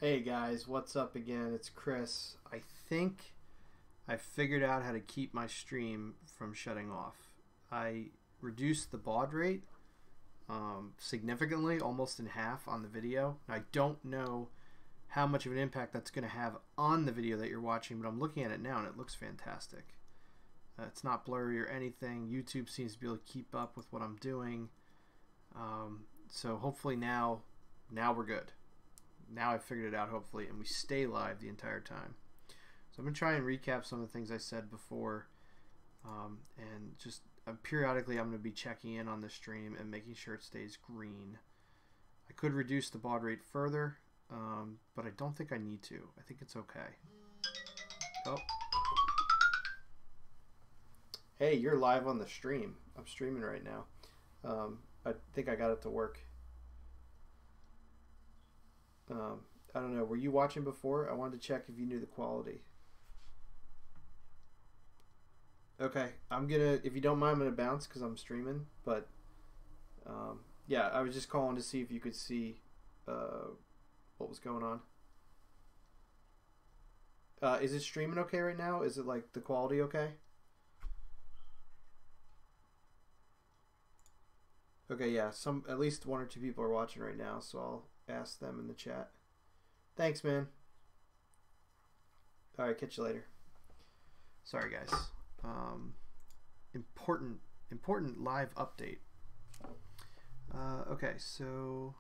Hey guys, what's up again? It's Chris. I think I figured out how to keep my stream from shutting off. I reduced the baud rate significantly, almost in half on the video. I don't know how much of an impact that's going to have on the video that you're watching, but I'm looking at it now and it looks fantastic. It's not blurry or anything. YouTube seems to be able to keep up with what I'm doing. So hopefully now we're good. Now I've figured it out, hopefully, and we stay live the entire time. So I'm going to try and recap some of the things I said before, and just periodically I'm going to be checking in on the stream and making sure it stays green. I could reduce the baud rate further, but I don't think I need to. I think it's okay. Oh. Hey, you're live on the stream. I'm streaming right now. I think I got it to work. I don't know. Were you watching before? I wanted to check if you knew the quality. Okay, if you don't mind, I'm gonna bounce because I'm streaming. But yeah, I was just calling to see if you could see what was going on. Is it streaming okay right now? Is it like the quality okay? Okay, yeah. At least one or two people are watching right now, so I'll ask them in the chat. Thanks, man. All right, catch you later. Sorry, guys. Important live update. Okay, so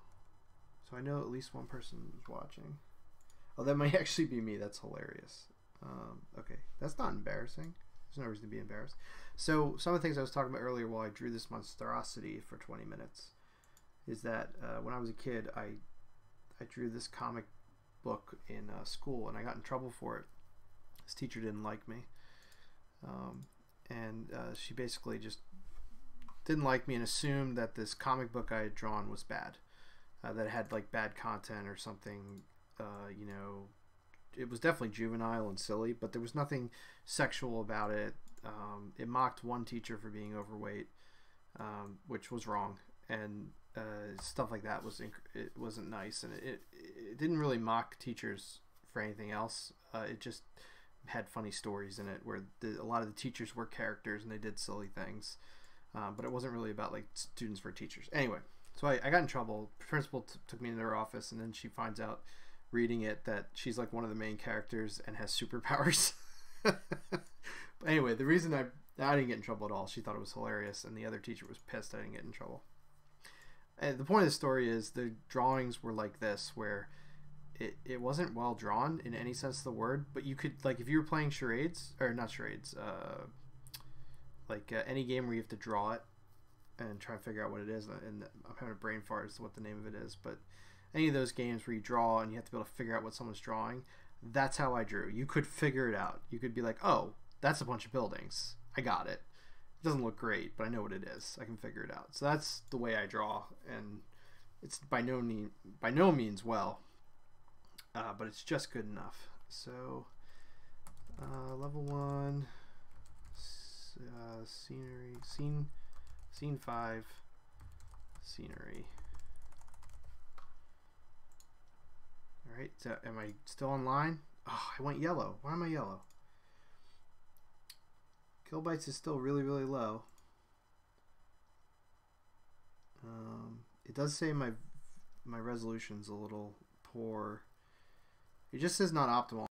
I know at least one person is watching. Oh, that might actually be me. That's hilarious. Okay, that's not embarrassing. There's no reason to be embarrassed. So some of the things I was talking about earlier while I drew this monstrosity for 20 minutes is that when I was a kid, I drew this comic book in school, and I got in trouble for it. This teacher didn't like me, and she basically just didn't like me and assumed that this comic book I had drawn was bad, that it had like bad content or something. You know, it was definitely juvenile and silly, but there was nothing sexual about it. It mocked one teacher for being overweight, which was wrong, and stuff like that it wasn't nice, and it didn't really mock teachers for anything else. It just had funny stories in it where a lot of the teachers were characters and they did silly things, but it wasn't really about like students for teachers. Anyway, so I got in trouble. The principal took me into her office, and then she finds out reading it that she's like one of the main characters and has superpowers. But anyway, the reason I didn't get in trouble at all, she thought it was hilarious, and the other teacher was pissed I didn't get in trouble. And the point of the story is the drawings were like this, where it wasn't well drawn in any sense of the word, but you could, like, if you were playing charades, or not charades, any game where you have to draw it and try and figure out what it is, and I'm having a brain fart as to what the name of it is, but any of those games where you draw and you have to be able to figure out what someone's drawing, that's how I drew. You could figure it out. You could be like, oh, that's a bunch of buildings. I got it. It doesn't look great, but I know what it is. I can figure it out. So that's the way I draw, and it's by no means well, but it's just good enough. So level 1, scenery, scene 5, scenery. All right, so am I still online? Oh, I went yellow. Why am I yellow? Kilobytes is still really, really low. It does say my resolution's a little poor. It just says not optimal.